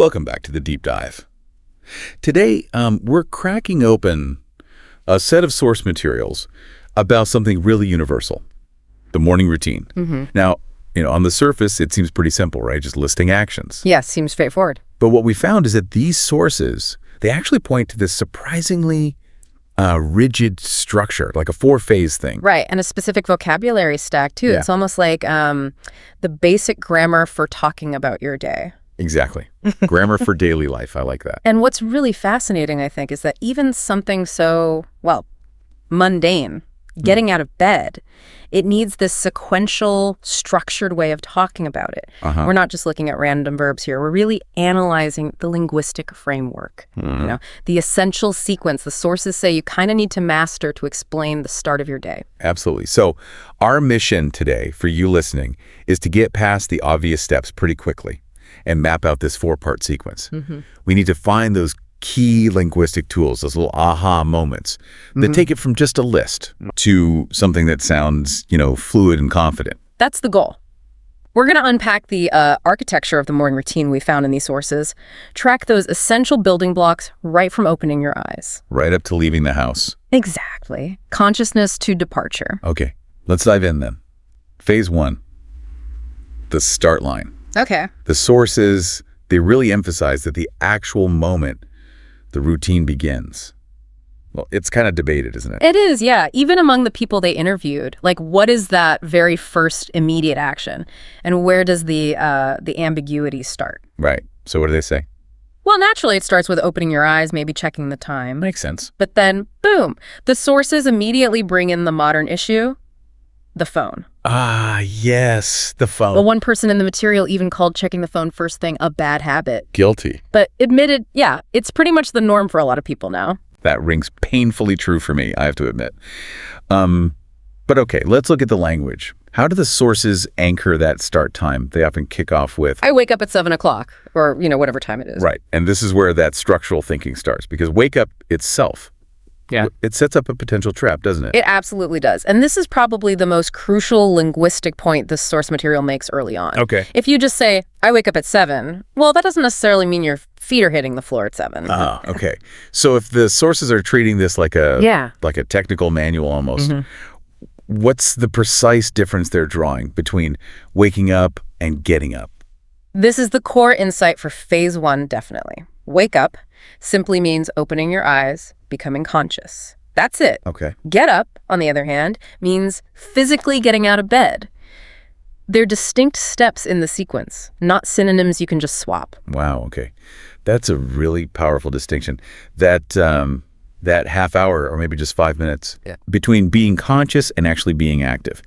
Welcome back to the Deep Dive. Today, we're cracking open a set of source materials about something really universal, the morning routine. Now, on the surface, it seems pretty simple, right? Just listing actions. Yes, seems straightforward. But what we found is that these sources, they actually point to this surprisingly rigid structure, like a four-phase thing. Right, and a specific vocabulary stack, too. Yeah. It's almost like the basic grammar for talking about your day. Exactly. Grammar for daily life. I like that. And what's really fascinating, I think, is that even something so, mundane, getting out of bed, it needs this sequential, structured way of talking about it. We're not just looking at random verbs here. We're really analyzing the linguistic framework, the essential sequence. The sources say you kind of need to master to explain the start of your day. Absolutely. So our mission today for you listening is to get past the obvious steps pretty quickly and map out this four-part sequence. We need to find those key linguistic tools, those little aha moments that take it from just a list to something that sounds, fluid and confident. That's the goal. We're going to unpack the architecture of the morning routine we found in these sources, track those essential building blocks right from opening your eyes. Right up to leaving the house. Exactly. Consciousness to departure. Okay, let's dive in then. Phase 1, the start line. Okay. The sources, they really emphasize that the actual moment the routine begins. Well, it's kind of debated, isn't it? It is, yeah. Even among the people they interviewed, what is that very first immediate action? And where does the ambiguity start? Right. So what do they say? Well, naturally, it starts with opening your eyes, maybe checking the time. Makes sense. But then, boom, the sources immediately bring in the modern issue, the phone. Ah, yes, the phone. Well, one person in the material even called checking the phone first thing a bad habit. Guilty. But admitted, yeah, it's pretty much the norm for a lot of people now. That rings painfully true for me, I have to admit. But okay, let's look at the language. How do the sources anchor that start time? They often kick off with, I wake up at 7 o'clock, or, whatever time it is. Right, and this is where that structural thinking starts, because wake up itself, it sets up a potential trap, doesn't it? It absolutely does. And this is probably the most crucial linguistic point this source material makes early on. Okay. If you just say, I wake up at 7, well, that doesn't necessarily mean your feet are hitting the floor at 7. Okay. So if the sources are treating this like a technical manual almost, what's the precise difference they're drawing between waking up and getting up? This is the core insight for phase 1, definitely. Wake up simply means opening your eyes, becoming conscious. That's it. Okay. Get up, on the other hand, means physically getting out of bed. They're distinct steps in the sequence, not synonyms you can just swap. Wow, okay. That's a really powerful distinction. That half hour or maybe just 5 minutes between being conscious and actually being active.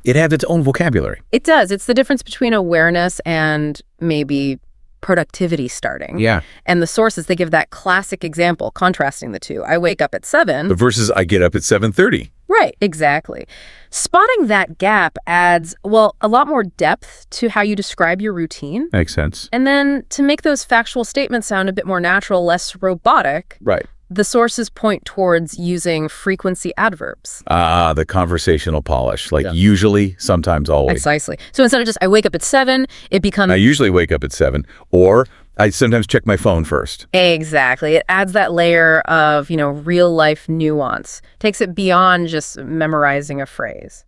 It has its own vocabulary. It does. It's the difference between awareness and maybe productivity starting. Yeah. And the sources, they give that classic example, contrasting the two. I wake up at 7. The versus I get up at 7:30. Right, exactly. Spotting that gap adds, a lot more depth to how you describe your routine. Makes sense. And then to make those factual statements sound a bit more natural, less robotic, Right. the sources point towards using frequency adverbs. The conversational polish, usually, sometimes, always. Precisely. So instead of just, I wake up at 7, it becomes... I usually wake up at 7, or I sometimes check my phone first. Exactly. It adds that layer of, real-life nuance. Takes it beyond just memorizing a phrase.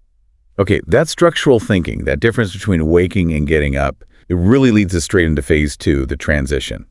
Okay, that structural thinking, that difference between waking and getting up, it really leads us straight into phase 2, the transition.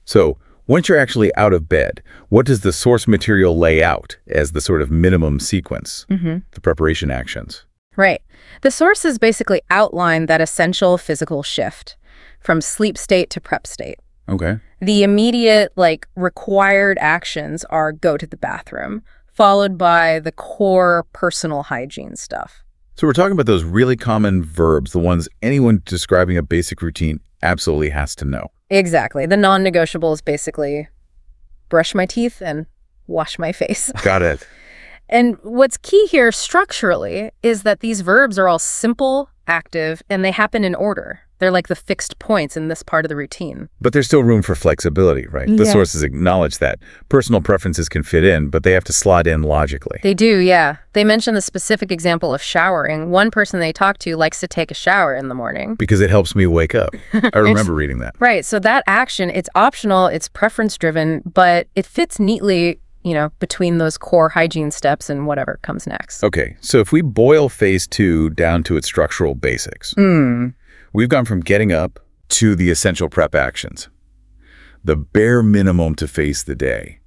So once you're actually out of bed, what does the source material lay out as the sort of minimum sequence, the preparation actions? Right. The sources basically outline that essential physical shift from sleep state to prep state. Okay. The immediate, required actions are go to the bathroom, followed by the core personal hygiene stuff. So we're talking about those really common verbs, the ones anyone describing a basic routine absolutely has to know. Exactly. The non-negotiables basically brush my teeth and wash my face. Got it. And what's key here structurally is that these verbs are all simple, active, and they happen in order. They're like the fixed points in this part of the routine. But there's still room for flexibility, right? The Yeah. sources acknowledge that. Personal preferences can fit in, but they have to slot in logically. They do, yeah. They mention the specific example of showering. One person they talk to likes to take a shower in the morning. Because it helps me wake up. I remember reading that. Right, so that action, it's optional, it's preference-driven, but it fits neatly, between those core hygiene steps and whatever comes next. Okay, so if we boil phase 2 down to its structural basics, we've gone from getting up to the essential prep actions, the bare minimum to face the day.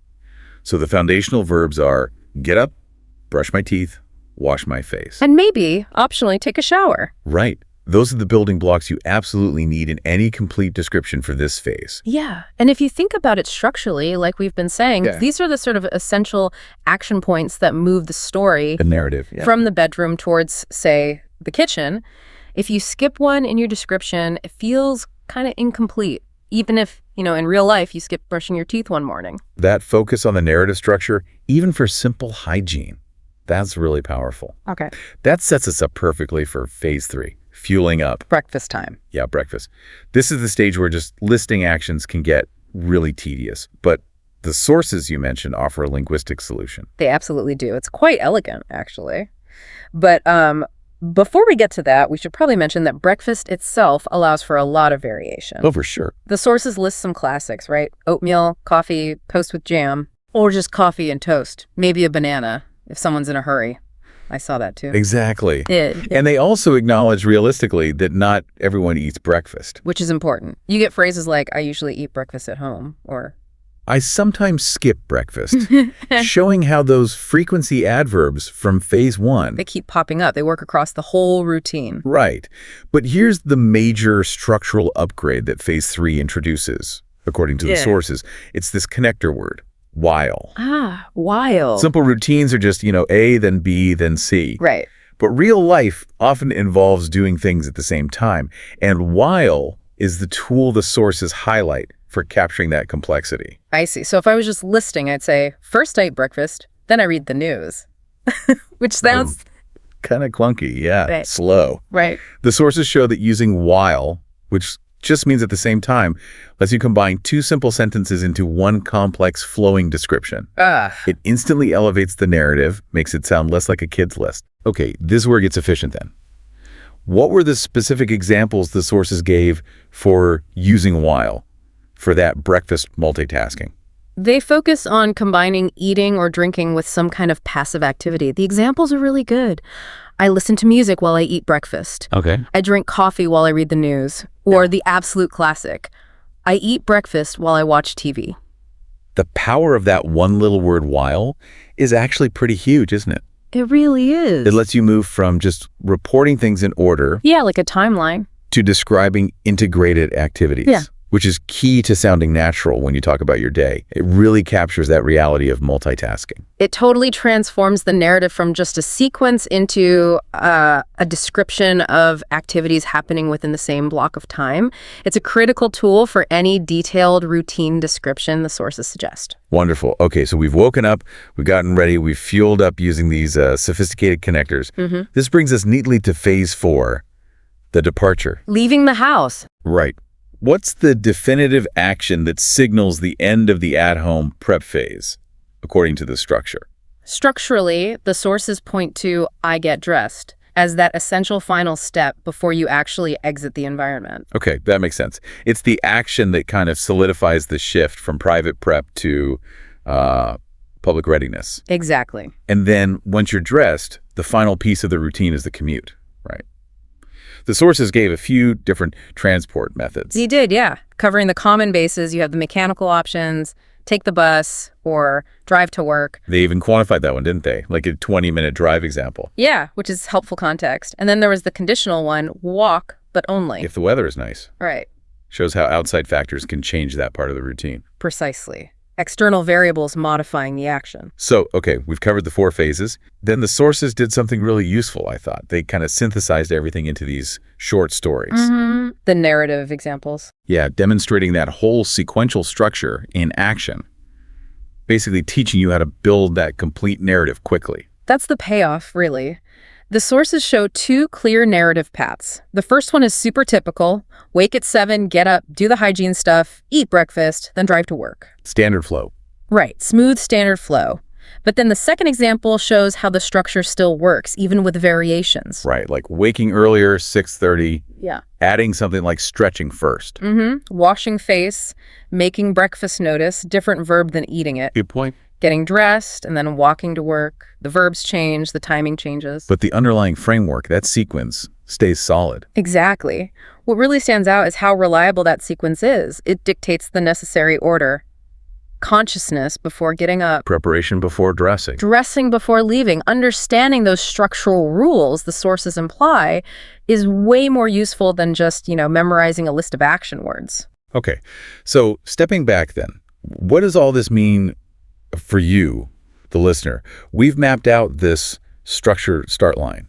So the foundational verbs are get up, brush my teeth, wash my face. And maybe, optionally, take a shower. Right. Those are the building blocks you absolutely need in any complete description for this phase. Yeah, and if you think about it structurally, like we've been saying, these are the sort of essential action points that move the story The narrative. Yeah. from the bedroom towards, say, the kitchen. If you skip one in your description, it feels kind of incomplete, even if, in real life, you skip brushing your teeth one morning. That focus on the narrative structure, even for simple hygiene, that's really powerful. Okay. That sets us up perfectly for phase 3, fueling up. Breakfast time. Yeah, breakfast. This is the stage where just listing actions can get really tedious, but the sources you mentioned offer a linguistic solution. They absolutely do. It's quite elegant, actually. But before we get to that, we should probably mention that breakfast itself allows for a lot of variation. Oh, for sure. The sources list some classics, right? Oatmeal, coffee, toast with jam, or just coffee and toast. Maybe a banana if someone's in a hurry. I saw that too. Exactly. And they also acknowledge realistically that not everyone eats breakfast. Which is important. You get phrases like, I usually eat breakfast at home, or I sometimes skip breakfast, showing how those frequency adverbs from phase 1. they keep popping up. They work across the whole routine. Right. But here's the major structural upgrade that phase 3 introduces, according to the sources. It's this connector word, while. Ah, while. Simple routines are just, A, then B, then C. Right. But real life often involves doing things at the same time. And while is the tool the sources highlight for capturing that complexity. I see. So if I was just listing, I'd say, first I eat breakfast, then I read the news. Which sounds... Kind of clunky, yeah. Right. Slow. Right. The sources show that using while, which just means at the same time, lets you combine 2 simple sentences into one complex flowing description. It instantly elevates the narrative, makes it sound less like a kid's list. Okay, this is where it gets efficient then. What were the specific examples the sources gave for using while for that breakfast multitasking? They focus on combining eating or drinking with some kind of passive activity. The examples are really good. I listen to music while I eat breakfast. Okay. I drink coffee while I read the news. Or the absolute classic, I eat breakfast while I watch TV. The power of that one little word while is actually pretty huge, isn't it? It really is. It lets you move from just reporting things in order Yeah, like a timeline. to describing integrated activities. Yeah. Which is key to sounding natural when you talk about your day. It really captures that reality of multitasking. It totally transforms the narrative from just a sequence into a description of activities happening within the same block of time. It's a critical tool for any detailed routine description the sources suggest. Wonderful. Okay, so we've woken up, we've gotten ready, we've fueled up using these sophisticated connectors. This brings us neatly to phase 4, the departure. Leaving the house. Right. What's the definitive action that signals the end of the at-home prep phase, according to the structure? Structurally, the sources point to I get dressed as that essential final step before you actually exit the environment. Okay, that makes sense. It's the action that kind of solidifies the shift from private prep to public readiness. Exactly. And then once you're dressed, the final piece of the routine is the commute, right? The sources gave a few different transport methods. He did, yeah. Covering the common bases, you have the mechanical options, take the bus, or drive to work. They even quantified that one, didn't they? Like a 20-minute drive example. Yeah, which is helpful context. And then there was the conditional one, walk, but only. If the weather is nice. Right. Shows how outside factors can change that part of the routine. Precisely. External variables modifying the action. So, okay, we've covered the 4 phases. Then the sources did something really useful, I thought. They kind of synthesized everything into these short stories. The narrative examples. Yeah, demonstrating that whole sequential structure in action. Basically teaching you how to build that complete narrative quickly. That's the payoff, really. The sources show two clear narrative paths. The first one is super typical. Wake at 7, get up, do the hygiene stuff, eat breakfast, then drive to work. Standard flow. Right, smooth standard flow. But then the second example shows how the structure still works, even with variations. Right, like waking earlier, 6:30. Yeah. Adding something like stretching first. Washing face, making breakfast notice, different verb than eating it. Good point. Getting dressed and then walking to work. The verbs change, the timing changes. But the underlying framework, that sequence, stays solid. Exactly. What really stands out is how reliable that sequence is. It dictates the necessary order. Consciousness before getting up. Preparation before dressing. Dressing before leaving. Understanding those structural rules the sources imply is way more useful than just, memorizing a list of action words. Okay, so stepping back then, what does all this mean for you, the listener? We've mapped out this structured start line.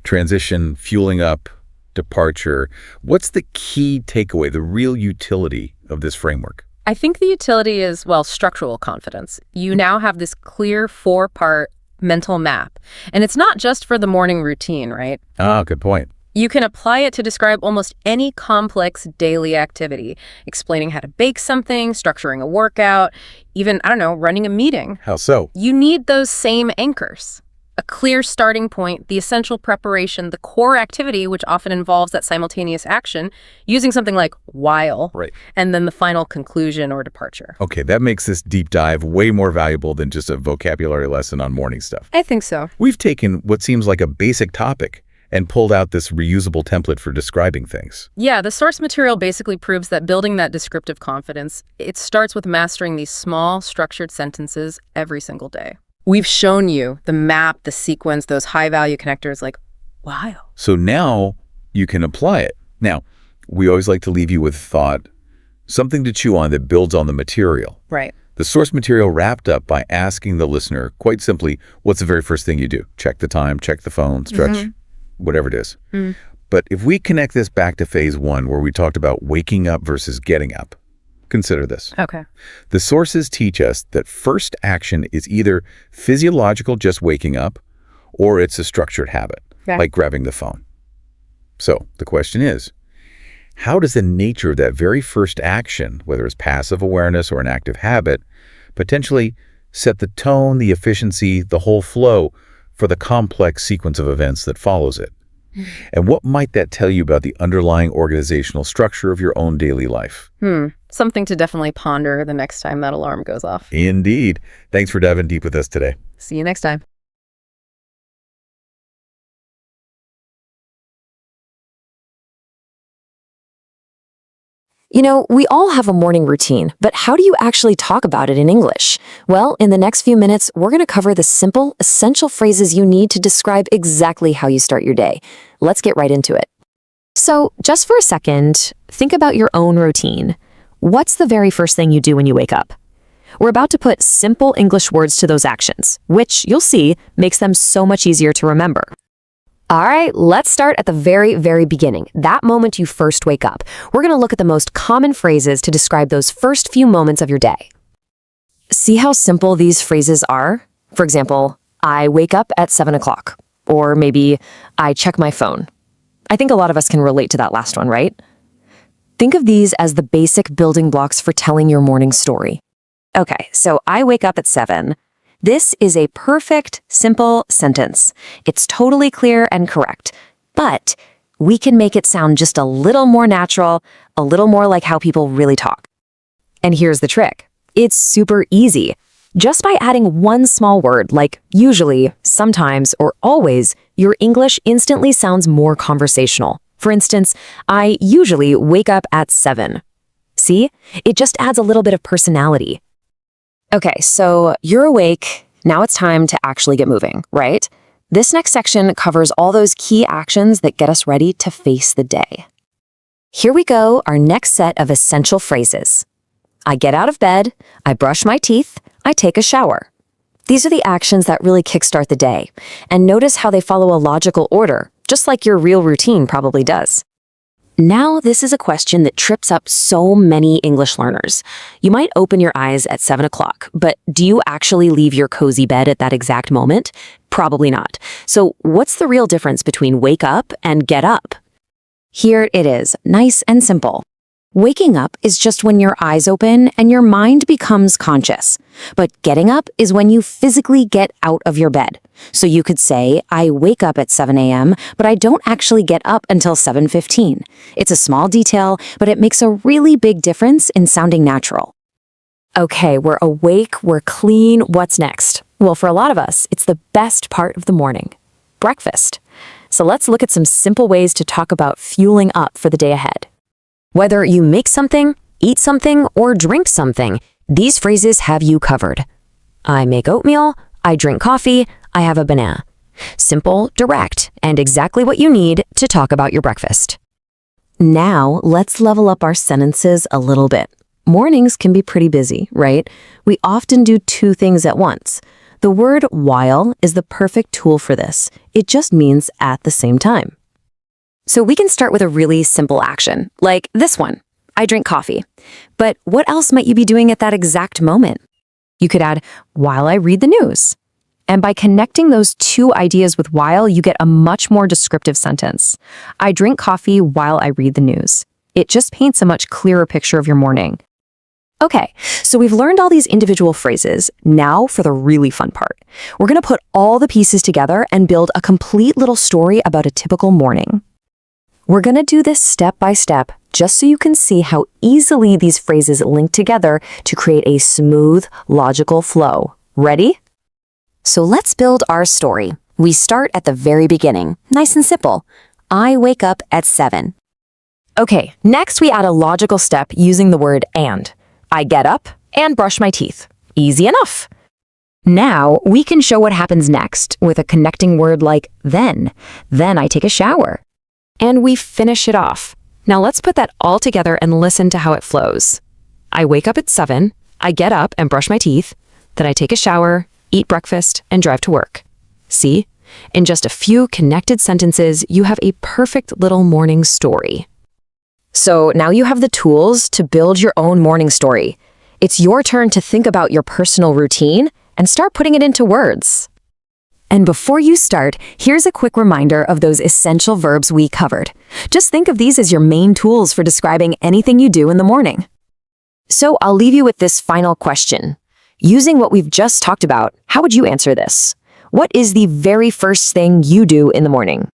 Transition, fueling up, departure. What's the key takeaway, the real utility of this framework? I think the utility is, structural confidence. You now have this clear 4-part mental map. And it's not just for the morning routine, right? Ah, good point. You can apply it to describe almost any complex daily activity, explaining how to bake something, structuring a workout, even, running a meeting. How so? You need those same anchors. A clear starting point, the essential preparation, the core activity, which often involves that simultaneous action, using something like while, right, and then the final conclusion or departure. Okay, that makes this deep dive way more valuable than just a vocabulary lesson on morning stuff. I think so. We've taken what seems like a basic topic and pulled out this reusable template for describing things. Yeah, the source material basically proves that building that descriptive confidence, it starts with mastering these small, structured sentences every single day. We've shown you the map, the sequence, those high-value connectors, wow. So now you can apply it. Now, we always like to leave you with thought, something to chew on that builds on the material. Right. The source material wrapped up by asking the listener, quite simply, what's the very first thing you do? Check the time, check the phone, stretch, whatever it is. But if we connect this back to phase 1, where we talked about waking up versus getting up, consider this. Okay. The sources teach us that first action is either physiological, just waking up, or it's a structured habit, like grabbing the phone. So the question is, how does the nature of that very first action, whether it's passive awareness or an active habit, potentially set the tone, the efficiency, the whole flow for the complex sequence of events that follows it? And what might that tell you about the underlying organizational structure of your own daily life? Something to definitely ponder the next time that alarm goes off. Indeed. Thanks for diving deep with us today. See you next time. We all have a morning routine, but how do you actually talk about it in English? Well, in the next few minutes, we're going to cover the simple, essential phrases you need to describe exactly how you start your day. Let's get right into it. So, just for a second, think about your own routine. What's the very first thing you do when you wake up? We're about to put simple English words to those actions, which, you'll see, makes them so much easier to remember. All right, let's start at the very, very beginning, that moment you first wake up. We're going to look at the most common phrases to describe those first few moments of your day. See how simple these phrases are? For example, I wake up at 7 o'clock, or maybe I check my phone. I think a lot of us can relate to that last one, right? Think of these as the basic building blocks for telling your morning story. Okay, so I wake up at 7. This is a perfect, simple sentence. It's totally clear and correct, but we can make it sound just a little more natural, a little more like how people really talk. And here's the trick. It's super easy. Just by adding one small word like usually, sometimes, or always, your English instantly sounds more conversational. For instance, I usually wake up at 7. See? It just adds a little bit of personality. Okay, so you're awake. Now it's time to actually get moving, right? This next section covers all those key actions that get us ready to face the day. Here we go, our next set of essential phrases. I get out of bed, I brush my teeth, I take a shower. These are the actions that really kickstart the day. And notice how they follow a logical order, just like your real routine probably does. Now, this is a question that trips up so many English learners. You might open your eyes at 7 o'clock, but do you actually leave your cozy bed at that exact moment? Probably not. So what's the real difference between wake up and get up? Here it is, nice and simple. Waking up is just when your eyes open and your mind becomes conscious. But getting up is when you physically get out of your bed. So you could say, I wake up at 7 a.m., but I don't actually get up until 7:15. It's a small detail, but it makes a really big difference in sounding natural. Okay, we're awake, we're clean, what's next? Well, for a lot of us, it's the best part of the morning, breakfast. So let's look at some simple ways to talk about fueling up for the day ahead. Whether you make something, eat something, or drink something, these phrases have you covered. I make oatmeal, I drink coffee, I have a banana. Simple, direct, and exactly what you need to talk about your breakfast. Now, let's level up our sentences a little bit. Mornings can be pretty busy, right? We often do two things at once. The word while is the perfect tool for this. It just means at the same time. So we can start with a really simple action, like this one. I drink coffee. But what else might you be doing at that exact moment? You could add, while I read the news. And by connecting those two ideas with while, you get a much more descriptive sentence. I drink coffee while I read the news. It just paints a much clearer picture of your morning. Okay, so we've learned all these individual phrases. Now for the really fun part. We're going to put all the pieces together and build a complete little story about a typical morning. We're going to do this step by step, just so you can see how easily these phrases link together to create a smooth, logical flow. Ready? So let's build our story. We start at the very beginning. Nice and simple. I wake up at 7. Okay, next we add a logical step using the word and. I get up and brush my teeth. Easy enough. Now we can show what happens next with a connecting word like then. Then I take a shower. And we finish it off. Now let's put that all together and listen to how it flows. I wake up at 7, I get up and brush my teeth, then I take a shower, eat breakfast, and drive to work. See? In just a few connected sentences, you have a perfect little morning story. So now you have the tools to build your own morning story. It's your turn to think about your personal routine and start putting it into words. And before you start, here's a quick reminder of those essential verbs we covered. Just think of these as your main tools for describing anything you do in the morning. So I'll leave you with this final question. Using what we've just talked about, how would you answer this? What is the very first thing you do in the morning?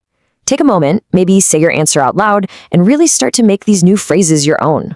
Take a moment, maybe say your answer out loud, and really start to make these new phrases your own.